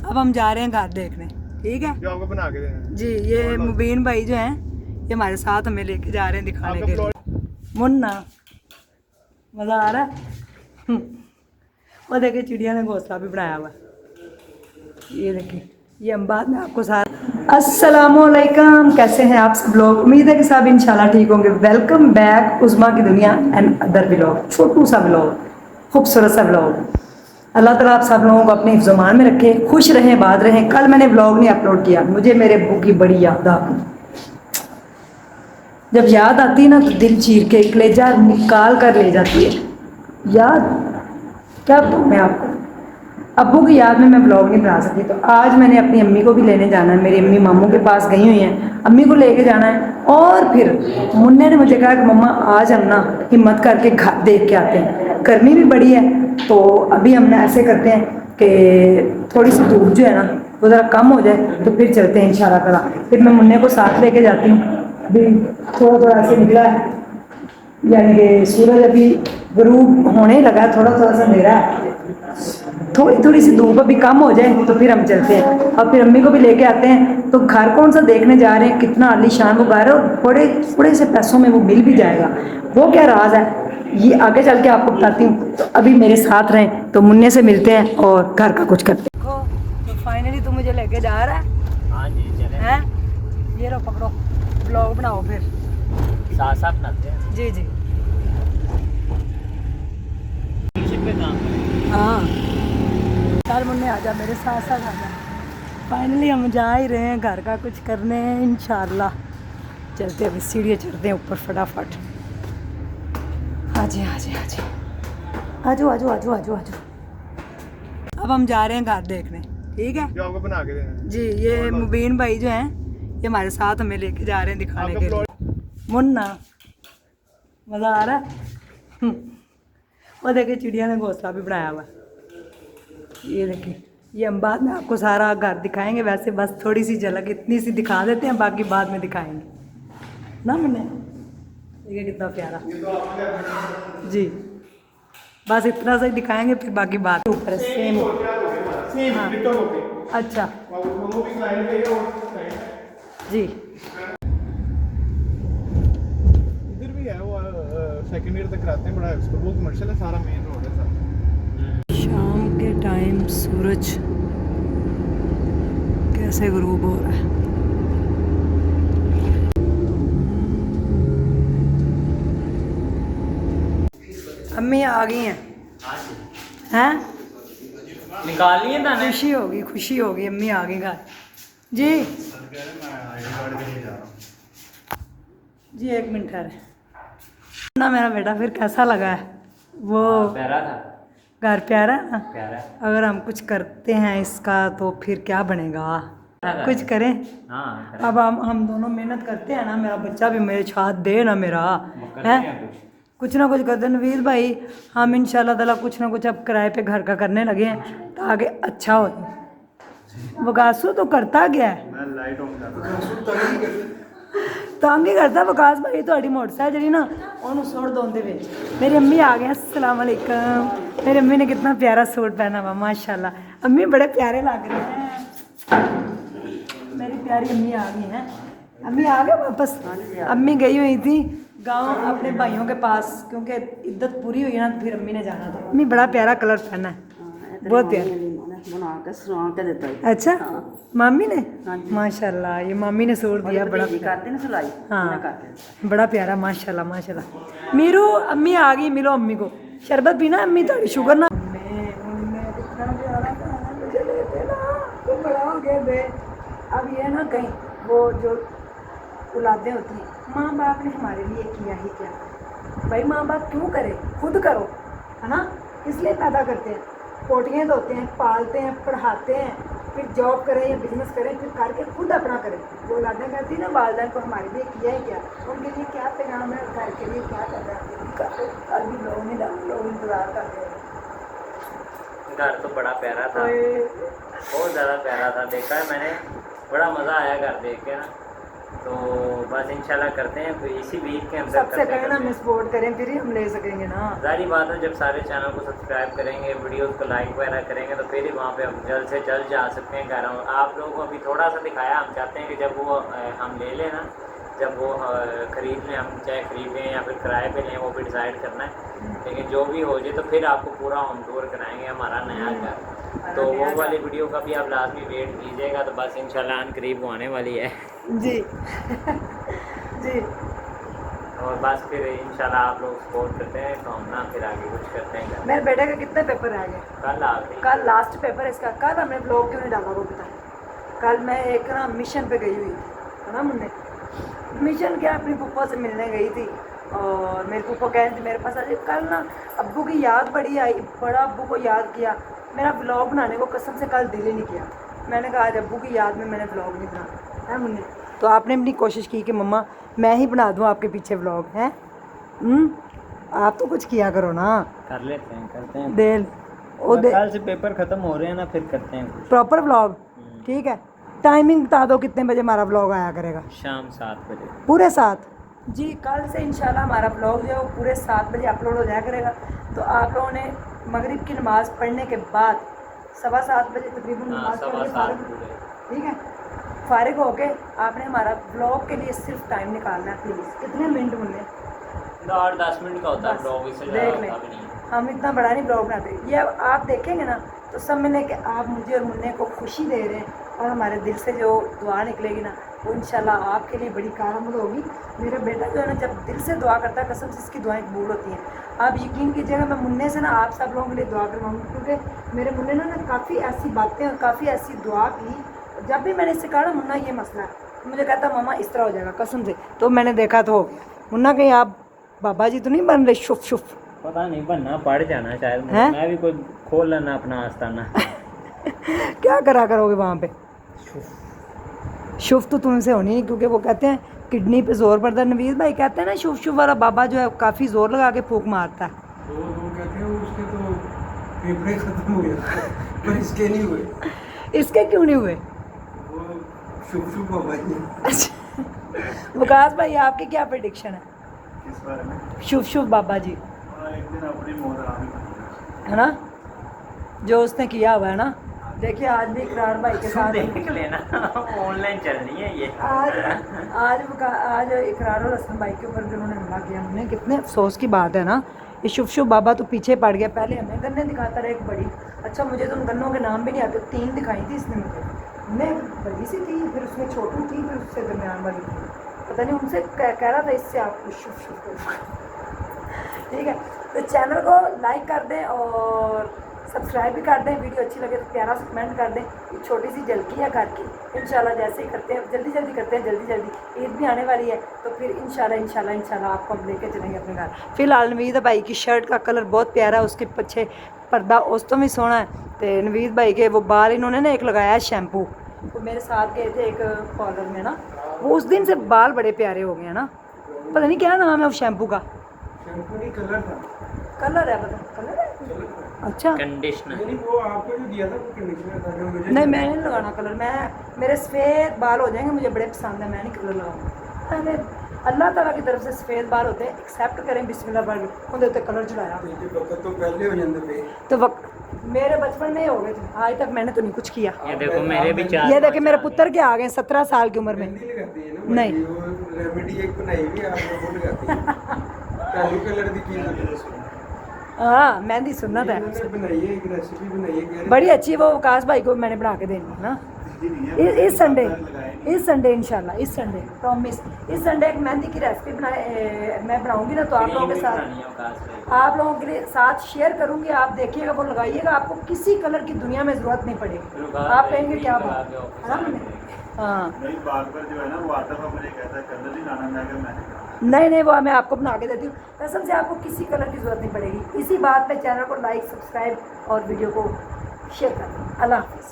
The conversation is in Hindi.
अब हम जा रहे हैं घर देखने, ठीक है जो आपको बना के देना जी। ये मुबीन भाई जो हैं ये हमारे साथ हमें लेके जा रहे हैं दिखाने के लिए। मुन्ना मज़ा आ रहा है। वो देखिए चिड़िया ने घोंसला भी बनाया हुआ है। ये देखिए, ये हम बाद में आपको सारा। अस्सलामुअलैकुम, कैसे हैं आप सब लोग? उम्मीद है कि सब इंशाल्लाह ठीक होंगे। वेलकम बैक उस्मा की दुनिया एंड अदर व्लॉग। छोटू सा व्लॉग, खूबसूरत सा व्लॉग। अल्लाह ताला आप सब लोगों को अपने हिफ्ज़-ओ-मान में रखे, खुश रहें, बात रहें। कल मैंने व्लॉग नहीं अपलोड किया, मुझे मेरे अब्बू की बड़ी याद आ गई। जब याद आती है ना तो दिल चीर के कलेजा निकाल कर ले जाती है। याद क्या बताऊँ मैं आपको, अब्बू की याद में मैं ब्लॉग नहीं बना सकती। तो आज मैंने अपनी अम्मी को भी लेने जाना है। मेरी अम्मी मामू के पास गई हुई हैं, अम्मी को लेके जाना है। और फिर मुन्ने ने मुझे कहा कि मम्मा आज हम ना हिम्मत करके घर देख के आते हैं, गर्मी भी बड़ी है। तो अभी हम ना ऐसे करते हैं कि थोड़ी सी धूप जो है ना वो ज़रा कम हो जाए तो फिर चलते हैं इंशाल्लाह ताला। फिर मैं मुन्ने को साथ लेके जाती हूँ। अभी थोड़ा थोड़ा ऐसे निकला है, यानी कि सूरज अभी गरूब होने लगा है, थोड़ा थोड़ा सा अंधेरा है। थोड़ी थोड़ी सी धूप अभी कम हो जाए तो फिर हम चलते हैं। और फिर अम्मी को भी लेके आते हैं। तो घर कौन सा देखने जा रहे हैं, कितना आलीशान वो घर है और बड़े थोड़े से पैसों में वो मिल भी जाएगा। वो क्या राज है ये आगे चल के आपको बताती हूँ। तो अभी मेरे साथ रहें, तो मुन्ने से मिलते हैं और घर का कुछ करते हैं। देखो तो फाइनली तू मुझे लेके जा रहा है। हाँ जी चले हैं, ये लो पकड़ो, ब्लॉग बनाओ फिर साथ साथ बनाते हैं। जी जी। पे काम करें। हाँ चल मुन्ने आजा, मेरे साथ साथ आजा। फाइनली हम जा ही रहे हैं घर का कुछ करने इंशाल्लाह। चलते अभी सीढ़ियाँ चढ़ते हैं ऊपर फटाफट। आजे आजे आजे, आजो आजो आजो आजो आजो। अब हम जा रहे हैं घर देखने, ठीक है जो आपको बना के देना जी। ये मुबीन भाई जो हैं ये हमारे साथ हमें लेके जा रहे हैं दिखाने के लिए। मुन्ना मज़ा आ रहा है। वो देखिए चिड़िया ने घोंसला भी बनाया हुआ है। ये देखिए, ये हम बाद में आपको सारा घर दिखाएंगे। वैसे बस थोड़ी सी झलक इतनी सी दिखा देते हैं, बाकी बाद में दिखाएंगे ना मुन्ने। देखिए कितना प्यारा जी, बस इतना सा ही दिखाएंगे, फिर बाकी बात ऊपर सेम। हाँ अच्छा जी। इधर भी है वो सेकंड ईयर तक कराते हैं, बड़ा है उसको, वो कमर्शियल है सारा, मेन रोड है सारा। शाम के टाइम सूरज कैसे गुरूब हो रहा है। अम्मी आ गई हैं हैं, निकाल लिए दाने। खुशी होगी अम्मी आ गई घर जी। जी एक मिनट ठहरे ना, मेरा बेटा फिर कैसा लगा है वो? प्यारा था, घर प्यारा है ना? प्यारा। अगर हम कुछ करते हैं इसका तो फिर क्या बनेगा, कुछ करें। हाँ अब हम दोनों मेहनत करते हैं ना, मेरा बच्चा भी मेरे साथ दे ना मेरा है, कुछ ना कुछ करते हैं। नवीद भाई हम इंशाल्लाह ताला कुछ ना कुछ अब किराए पे घर का करने लगे हैं ताकि अच्छा हो जाए। वकासु तो करता गया है, मैं लाइट ऑन कर तंग ही करता वकास भाई। थोड़ी मोटरसाइकिल जी ना ਉਹਨੂੰ ਸੁੱਟ ਦੋ ਉਹਦੇ ਵਿੱਚ। मेरी अम्मी आ गए, अस्सलाम वालेकुम। मेरी अम्मी ने कितना प्यारा सूट पहना हुआ माशाल्लाह। अम्मी बड़े प्यारे लग रहे हैं, मेरी प्यारी अम्मी आ गई हैं। अम्मी आ गए वापस? अम्मी गई हुई थी गांव अपने भाइयों के पास, क्योंकि इद्दत पूरी हुई है ना, तो फिर अम्मी ने जाना था। अम्मी बड़ा प्यारा कलर पहना है, बहुत प्यारा बना के सुना के देता है। अच्छा मामी ने माशाल्लाह, ये मामी ने सूट दिया बड़ा करते ना सिलाई। हाँ बड़ा प्यारा माशाल्लाह माशाल्लाह। मीरू अम्मी आ गई, मिलो अम्मी को। शरबत पीना अम्मी, थोड़ी शुगर ना। बड़ा हो गया बे। अब ये ना कहीं वो जो औलादें होती हैं, माँ बाप ने हमारे लिए किया ही क्या भाई। माँ बाप क्यों करे, खुद करो है ना, इसलिए पैदा करते हैं, पोटियाँ धोते हैं, पालते हैं, पढ़ाते हैं, फिर जॉब करें या बिजनेस करें, फिर करके खुद अपना करें। जो औलादें करती हैं ना वालिदैन को हमारे लिए किया ही क्या, उनके लिए क्या पैगाम है, घर के लिए क्या कर रहे हैं। अभी लोग इंतजार कर रहे हैं। घर तो बड़ा प्यारा था, बहुत ज़्यादा प्यारा था। देखा है मैंने, बड़ा मज़ा आया घर देख के ना। तो बस इंशाल्लाह करते हैं, तो इसी वीक के अंदर सबसे करते पहले हैं। हमें सपोर्ट करें, फिर ही हम ले सकेंगे ना। जारी बात है, जब सारे चैनल को सब्सक्राइब करेंगे, वीडियोस को लाइक वगैरह करेंगे, तो फिर ही वहाँ पे हम जल्द से जल्द जा सकते हैं। कह रहा हूँ आप लोगों को अभी थोड़ा सा दिखाया, हम चाहते हैं कि जब वो हम ले लें ना, जब वो ख़रीद लें, हम चाहे ख़रीदें या फिर किराए पे लें, वो भी डिसाइड करना है। लेकिन जो भी हो जाए तो फिर आपको पूरा होम टूर कराएंगे हमारा नया घर। तो वो वाली वीडियो का भी आप लाजमी वेट कीजिएगा। तो बस इंशाल्लाह अन करीब वो आने वाली है। जी जी। और बस फिर इंशाल्लाह आप लोग सपोर्ट करते हैं तो हम ना फिर आगे कुछ करते हैं। मेरे बेटे का कितने पेपर रह गए? कल आखिरी कल लास्ट पेपर है इसका। कल हमने ब्लॉग क्यों नहीं डाला वो बताएं। कल मैं एक ना मिशन पे गई हुई थी, है ना मुन्ने। मिशन क्या, अपनी पप्पा से मिलने गई थी और मेरे पप्पा कह रहे थे मेरे पास आज। कल ना अब्बू की याद बड़ी आई, बड़ा अब्बू को याद किया। मेरा ब्लॉग बनाने को कसम से कल दिल ही नहीं किया। मैंने कहा आज अब्बू की याद में मैंने ब्लॉग नहीं बनाना है मुन्ने। तो आपने अपनी कोशिश की कि मम्मा मैं ही बना दूँ आपके पीछे ब्लॉग हैं। आप तो कुछ किया करो ना। कर लेते हैं, करते हैं। देल ओ दे कल से पेपर ख़त्म हो रहे हैं ना, फिर करते हैं कुछ। Proper blog. ठीक है, टाइमिंग बता दो कितने बजे हमारा ब्लॉग आया करेगा? शाम 7 बजे। पूरे 7 जी। कल से इंशाल्लाह हमारा ब्लॉग जो है वो पूरे 7 बजे अपलोड हो जाया करेगा। तो आप लोगों ने मगरिब की नमाज़ पढ़ने के बाद 7:15 बजे तकरीबन हाँ, नमाज़ पढ़ के 7:15 फारिग, ठीक है, फारिग होके आपने हमारा ब्लॉग के लिए सिर्फ टाइम निकालना है प्लीज़। कितने मिनट मुन्ने? 8-10 मिनट का होता है बस, ब्लॉग, इससे देख ज़्यादा लें। होता भी नहीं है। हम इतना बड़ा नहीं ब्लॉग बनाते। ये अब आप देखेंगे ना तो समझने कि आप मुझे और मुन्ने को खुशी दे रहे हैं, और हमारे दिल से जो दुआ निकलेगी ना वो इंशाल्लाह आपके लिए बड़ी कारआमद होगी। मेरा बेटा जो है ना जब दिल से दुआ करता है कसम से इसकी दुआएं कबूल होती हैं। आप यकीन कीजिएगा मैं मुन्ने से ना आप सब लोगों के लिए दुआ करवाऊँगी, क्योंकि मेरे मुन्ने ने ना काफ़ी ऐसी बातें और काफ़ी ऐसी दुआ की। जब भी मैंने इससे कहा ना मुन्ना ये मसला है, तो मुझे कहता मम्मा इस तरह हो जाएगा कसम से। तो मैंने देखा तो हो गया। मुन्ना कहीं आप बाबा जी तो नहीं बन रहे शुफ शुफ? पता नहीं, बनना पड़ जाना शायद मुझे। हैं? मैं भी कोई खोल लेना अपना आस्ताना। क्या करा करोगे वहाँ पे? शुफ तो तुमसे होनी नहीं, क्योंकि वो कहते हैं किडनी पे जोर पड़ता है। नवीद भाई कहते हैं ना शुफ शुफ वाला बाबा जो है काफ़ी जोर लगा के फूंक मारता है। तो वो कहते हैं उसके तो फेफड़े खत्म हो गए पर इसके नहीं हुए। इसके क्यों नहीं हुए? वो शुभ शुभ बाबा जी। अच्छा विकास भाई आपकी क्या प्रेडिक्शन है? किस बारे में? शुभ शुभ बाबा जी, एक दिन अपनी मौत आनी है ना, जो उसने किया हुआ है ना। देखिए आज भी इकरार भाई के साथ देख लेना, ऑनलाइन चलनी है ये। आज इकरार और हसन भाई के ऊपर भी उन्होंने हमला किया। हमने कितने अफसोस की बात है ना। ये शुभ शुभ बाबा तो पीछे पड़ गया। पहले हमें गन्ने दिखाता रहा एक बड़ी। अच्छा मुझे तो उन गन्नों के नाम भी नहीं आते। 3 दिखाई थी इसने मुझे। मैं बड़ी सी थी, फिर उसमें छोटी थी, फिर उससे दरमियान वाली थी। पता नहीं उनसे कह रहा था इससे आपको शुभ शुभ। ठीक है, तो चैनल को लाइक कर दें और सब्सक्राइब भी कर दें। वीडियो अच्छी लगे तो प्यारा सा कमेंट कर दें। ये छोटी सी झलकी है घर की। इंशाल्लाह जैसे ही करते हैं जल्दी जल्दी करते हैं, जल्दी जल्दी ईद भी आने वाली है तो फिर इंशाल्लाह आपको हम लेके चलेंगे अपने घर। फिलहाल नवीद भाई की शर्ट का कलर बहुत प्यारा है, उसके पीछे पर्दा उस तो भी सोना है। तो नवीद भाई के वो बाल इन्होंने ना एक लगाया है शैम्पू। वो मेरे साथ गए थे एक पार्लर में ना, वो उस दिन से बाल बड़े प्यारे हो गए हैं ना। पता नहीं क्या नाम है उस शैम्पू का। शैम्पू नहीं कलर था। कलर है, पता कलर है। अच्छा कंडीशनर। नहीं वो आपको जो दिया था वो कंडीशनर था जो मुझे नहीं मैं नहीं लगाना कलर। मेरे सफ़ेद बाल हो जाएंगे, मुझे बड़े पसंद है। मैं नहीं कलर लगाऊंगा। मैंने अल्लाह ताला की तरफ से सफ़ेद बाल होते हैं, एक्सेप्ट करें बिस्मिल्लाह पढ़ के उनके उत्ते कलर चढ़ाया। वक्त तो पहले हो जाते थे। तो वक्त मेरे बचपन में ही हो गए थे, आज तक मैंने तो नहीं कुछ किया। ये देखो मेरे भी 4। ये देखे मेरे पुत्र के आ गए 17 साल की उम्र में। मेहंदी लगाती है ना नहीं। वो रेमेडी एक बनाई हुई है, आप वो लगाती है काली कलर की चीज। हाँ मेहंदी सुन्नत है। इन्होंने बनाई है, एक रेसिपी बनाई है, कह रहे बड़ी अच्छी है वो। विकास भाई को मैंने बना के देनी है ना इस संडे इंशाल्लाह। इस संडे प्रॉमिस। इस संडे एक मेहंदी की रेसिपी मैं बनाऊंगी ना, तो आप लोगों के साथ के लिए साथ शेयर करूंगी। आप देखिएगा, वो लगाइएगा, आपको किसी कलर की दुनिया में ज़रूरत नहीं पड़ेगी। आप कहेंगे क्या बात है ना मैंने। हाँ नहीं बार बार जो है ना वो आता था मुझे कहता है कलर नहीं लाना, मैंने नहीं वो मैं आपको बना के देती हूँ। कसम से आपको किसी कलर की ज़रूरत नहीं पड़ेगी। इसी बात पे चैनल को लाइक सब्सक्राइब और वीडियो को शेयर कर दें। अल्लाह हाफ़िज़।